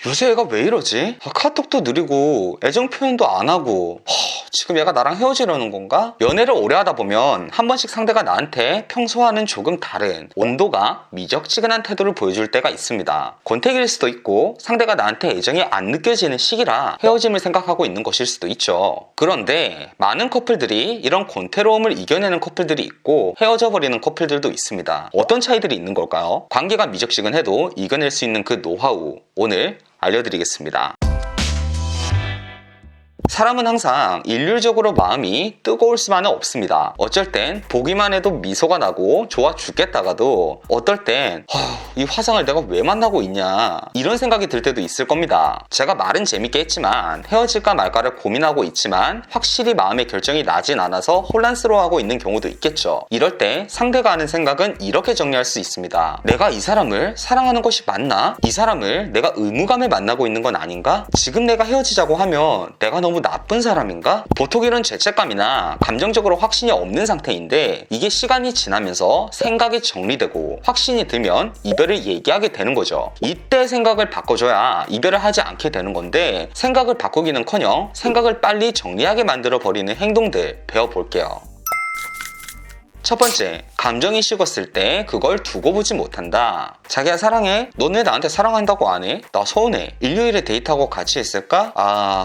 요새 애가 왜 이러지? 카톡도 느리고 애정 표현도 안 하고 지금 얘가 나랑 헤어지려는 건가? 연애를 오래 하다 보면 한 번씩 상대가 나한테 평소와는 조금 다른 온도가 미적지근한 태도를 보여줄 때가 있습니다. 권태기일 수도 있고 상대가 나한테 애정이 안 느껴지는 시기라 헤어짐을 생각하고 있는 것일 수도 있죠. 그런데 많은 커플들이 이런 권태로움을 이겨내는 커플들이 있고 헤어져 버리는 커플들도 있습니다. 어떤 차이들이 있는 걸까요? 관계가 미적지근해도 이겨낼 수 있는 그 노하우 오늘 알려드리겠습니다. 사람은 항상 일률적으로 마음이 뜨거울 수만은 없습니다. 어쩔 땐 보기만 해도 미소가 나고 좋아 죽겠다가도 어떨 땐 이 화상을 내가 왜 만나고 있냐 이런 생각이 들 때도 있을 겁니다. 제가 말은 재밌게 했지만 헤어질까 말까를 고민하고 있지만 확실히 마음의 결정이 나진 않아서 혼란스러워하고 있는 경우도 있겠죠. 이럴 때 상대가 하는 생각은 이렇게 정리할 수 있습니다. 내가 이 사람을 사랑하는 것이 맞나? 이 사람을 내가 의무감에 만나고 있는 건 아닌가? 지금 내가 헤어지자고 하면 내가 너무 나쁜 사람인가? 보통 이런 죄책감이나 감정적으로 확신이 없는 상태인데 이게 시간이 지나면서 생각이 정리되고 확신이 들면 이별을 얘기하게 되는 거죠. 이때 생각을 바꿔줘야 이별을 하지 않게 되는 건데 생각을 바꾸기는커녕 생각을 빨리 정리하게 만들어 버리는 행동들 배워볼게요. 첫 번째, 감정이 식었을 때 그걸 두고 보지 못한다. 자기야 사랑해? 넌 왜 나한테 사랑한다고 안 해? 나 서운해. 일요일에 데이트하고 같이 있을까?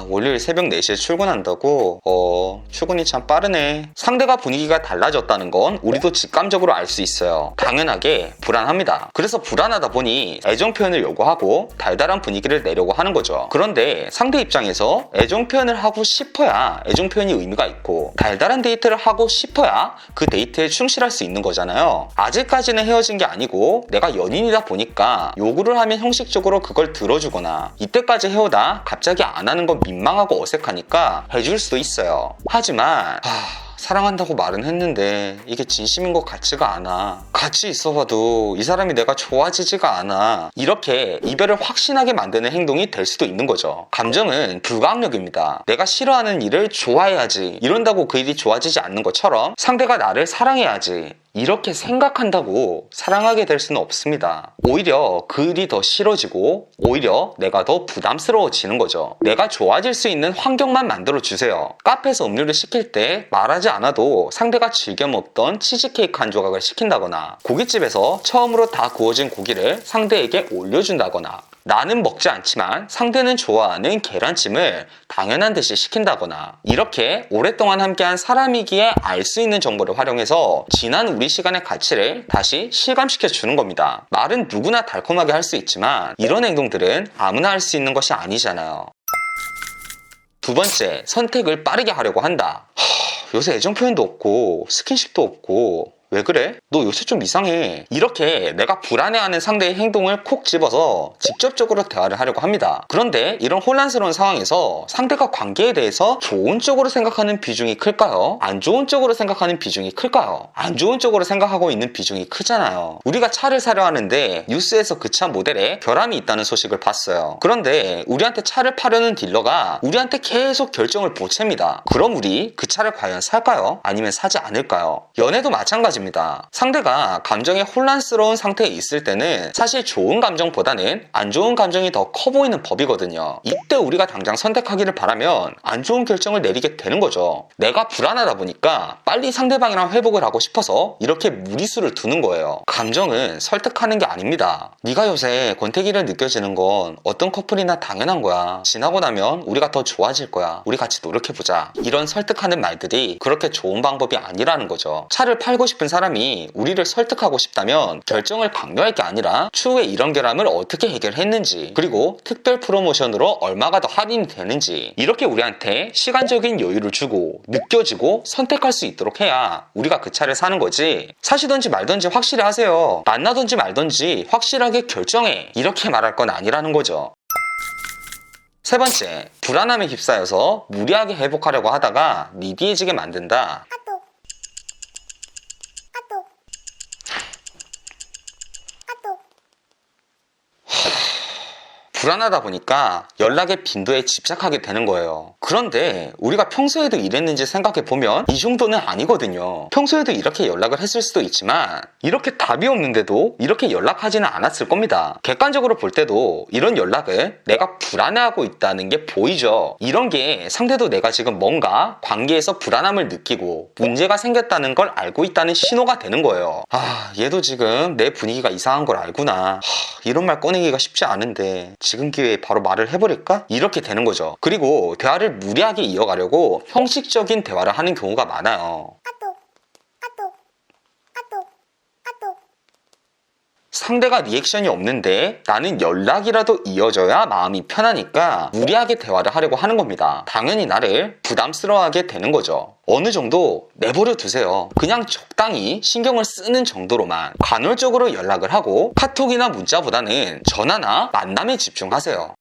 월요일 새벽 4시에 출근한다고? 출근이 참 빠르네. 상대가 분위기가 달라졌다는 건 우리도 직감적으로 알 수 있어요. 당연하게 불안합니다. 그래서 불안하다 보니 애정 표현을 요구하고 달달한 분위기를 내려고 하는 거죠. 그런데 상대 입장에서 애정 표현을 하고 싶어야 애정 표현이 의미가 있고 달달한 데이트를 하고 싶어야 그 데이트에 충실할 수 있는 거잖아요. 아직까지는 헤어진 게 아니고 내가 연인이다 보니까 요구를 하면 형식적으로 그걸 들어주거나 이때까지 해오다 갑자기 안 하는 건 민망하고 어색하니까 해줄 수도 있어요. 하지만 사랑한다고 말은 했는데 이게 진심인 것 같지가 않아. 같이 있어봐도 이 사람이 내가 좋아지지가 않아. 이렇게 이별을 확신하게 만드는 행동이 될 수도 있는 거죠. 감정은 불가항력입니다. 내가 싫어하는 일을 좋아해야지 이런다고 그 일이 좋아지지 않는 것처럼 상대가 나를 사랑해야지 이렇게 생각한다고 사랑하게 될 수는 없습니다. 오히려 그 일이 더 싫어지고 오히려 내가 더 부담스러워지는 거죠. 내가 좋아질 수 있는 환경만 만들어주세요. 카페에서 음료를 시킬 때 말하지 않아도 상대가 즐겨 먹던 치즈케이크 한 조각을 시킨다거나 고깃집에서 처음으로 다 구워진 고기를 상대에게 올려준다거나 나는 먹지 않지만 상대는 좋아하는 계란찜을 당연한 듯이 시킨다거나 이렇게 오랫동안 함께한 사람이기에 알 수 있는 정보를 활용해서 지난 우리 시간의 가치를 다시 실감시켜 주는 겁니다. 말은 누구나 달콤하게 할 수 있지만 이런 행동들은 아무나 할 수 있는 것이 아니잖아요. 두 번째, 선택을 빠르게 하려고 한다. 요새 애정 표현도 없고 스킨십도 없고 왜 그래? 너 요새 좀 이상해. 이렇게 내가 불안해하는 상대의 행동을 콕 집어서 직접적으로 대화를 하려고 합니다. 그런데 이런 혼란스러운 상황에서 상대가 관계에 대해서 좋은 쪽으로 생각하는 비중이 클까요? 안 좋은 쪽으로 생각하는 비중이 클까요? 안 좋은 쪽으로 생각하고 있는 비중이 크잖아요. 우리가 차를 사려 하는데 뉴스에서 그 차 모델에 결함이 있다는 소식을 봤어요. 그런데 우리한테 차를 파려는 딜러가 우리한테 계속 결정을 보챕니다. 그럼 우리 그 차를 과연 살까요? 아니면 사지 않을까요? 연애도 마찬가지입니다. 상대가 감정에 혼란스러운 상태에 있을 때는 사실 좋은 감정보다는 안 좋은 감정이 더 커 보이는 법이거든요. 이때 우리가 당장 선택하기를 바라면 안 좋은 결정을 내리게 되는 거죠. 내가 불안하다 보니까 빨리 상대방이랑 회복을 하고 싶어서 이렇게 무리수를 두는 거예요. 감정은 설득하는 게 아닙니다. 네가 요새 권태기를 느껴지는 건 어떤 커플이나 당연한 거야. 지나고 나면 우리가 더 좋아질 거야. 우리 같이 노력해보자. 이런 설득하는 말들이 그렇게 좋은 방법이 아니라는 거죠. 차를 팔고 싶은 사람이 우리를 설득하고 싶다면 결정을 강요할 게 아니라 추후에 이런 결함을 어떻게 해결했는지 그리고 특별 프로모션으로 얼마가 더 할인이 되는지 이렇게 우리한테 시간적인 여유를 주고 느껴지고 선택할 수 있도록 해야 우리가 그 차를 사는 거지. 사시던지 말던지 확실히 하세요. 만나던지 말던지 확실하게 결정해. 이렇게 말할 건 아니라는 거죠. 세 번째, 불안함에 휩싸여서 무리하게 회복하려고 하다가 니디해지게 만든다. 불안하다 보니까 연락의 빈도에 집착하게 되는 거예요. 그런데 우리가 평소에도 이랬는지 생각해보면 이 정도는 아니거든요. 평소에도 이렇게 연락을 했을 수도 있지만 이렇게 답이 없는데도 이렇게 연락하지는 않았을 겁니다. 객관적으로 볼 때도 이런 연락을 내가 불안해하고 있다는 게 보이죠. 이런 게 상대도 내가 지금 뭔가 관계에서 불안함을 느끼고 문제가 생겼다는 걸 알고 있다는 신호가 되는 거예요. 얘도 지금 내 분위기가 이상한 걸 알구나. 이런 말 꺼내기가 쉽지 않은데 지금 기회에 바로 말을 해버릴까? 이렇게 되는 거죠. 그리고 대화를 무리하게 이어가려고 형식적인 대화를 하는 경우가 많아요. 상대가 리액션이 없는데 나는 연락이라도 이어져야 마음이 편하니까 무리하게 대화를 하려고 하는 겁니다. 당연히 나를 부담스러워하게 되는 거죠. 어느 정도 내버려 두세요. 그냥 적당히 신경을 쓰는 정도로만 간헐적으로 연락을 하고 카톡이나 문자보다는 전화나 만남에 집중하세요.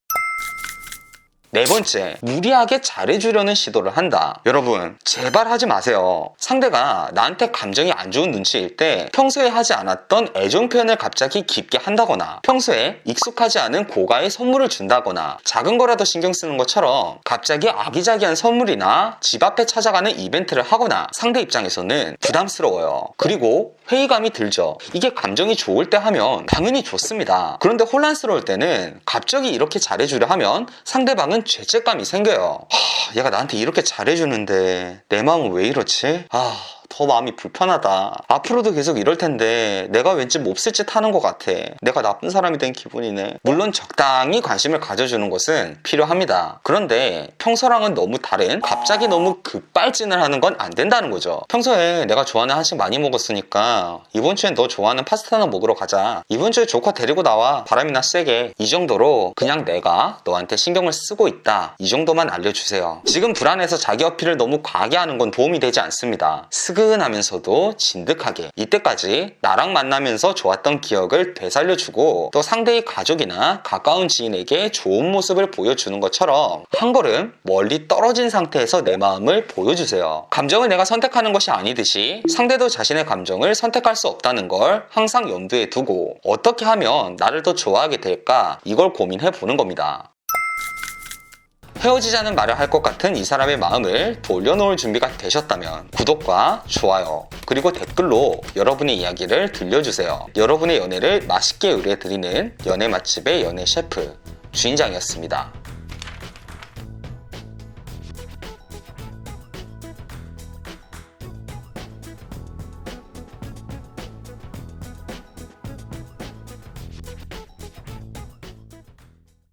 네 번째, 무리하게 잘해주려는 시도를 한다. 여러분, 제발 하지 마세요. 상대가 나한테 감정이 안 좋은 눈치일 때 평소에 하지 않았던 애정 표현을 갑자기 깊게 한다거나 평소에 익숙하지 않은 고가의 선물을 준다거나 작은 거라도 신경 쓰는 것처럼 갑자기 아기자기한 선물이나 집 앞에 찾아가는 이벤트를 하거나 상대 입장에서는 부담스러워요. 그리고 회의감이 들죠. 이게 감정이 좋을 때 하면 당연히 좋습니다. 그런데 혼란스러울 때는 갑자기 이렇게 잘해주려 하면 상대방은 죄책감이 생겨요. 얘가 나한테 이렇게 잘해주는데 내 마음은 왜 이렇지? 더 마음이 불편하다. 앞으로도 계속 이럴 텐데 내가 왠지 몹쓸 짓 하는 것 같아. 내가 나쁜 사람이 된 기분이네. 물론 적당히 관심을 가져주는 것은 필요합니다. 그런데 평소랑은 너무 다른 갑자기 너무 급발진을 하는 건 안 된다는 거죠. 평소에 내가 좋아하는 한식 많이 먹었으니까 이번 주엔 너 좋아하는 파스타나 먹으러 가자. 이번 주에 조카 데리고 나와. 바람이나 쐬게. 이 정도로 그냥 내가 너한테 신경을 쓰고 있다. 이 정도만 알려주세요. 지금 불안해서 자기 어필을 너무 과하게 하는 건 도움이 되지 않습니다. 스근하면서도 진득하게 이때까지 나랑 만나면서 좋았던 기억을 되살려주고 또 상대의 가족이나 가까운 지인에게 좋은 모습을 보여주는 것처럼 한 걸음 멀리 떨어진 상태에서 내 마음을 보여주세요. 감정을 내가 선택하는 것이 아니듯이 상대도 자신의 감정을 선택할 수 없다는 걸 항상 염두에 두고 어떻게 하면 나를 더 좋아하게 될까 이걸 고민해 보는 겁니다. 헤어지자는 말을 할 것 같은 이 사람의 마음을 돌려놓을 준비가 되셨다면 구독과 좋아요 그리고 댓글로 여러분의 이야기를 들려주세요. 여러분의 연애를 맛있게 의뢰해드리는 연애 맛집의 연애 셰프 주인장이었습니다.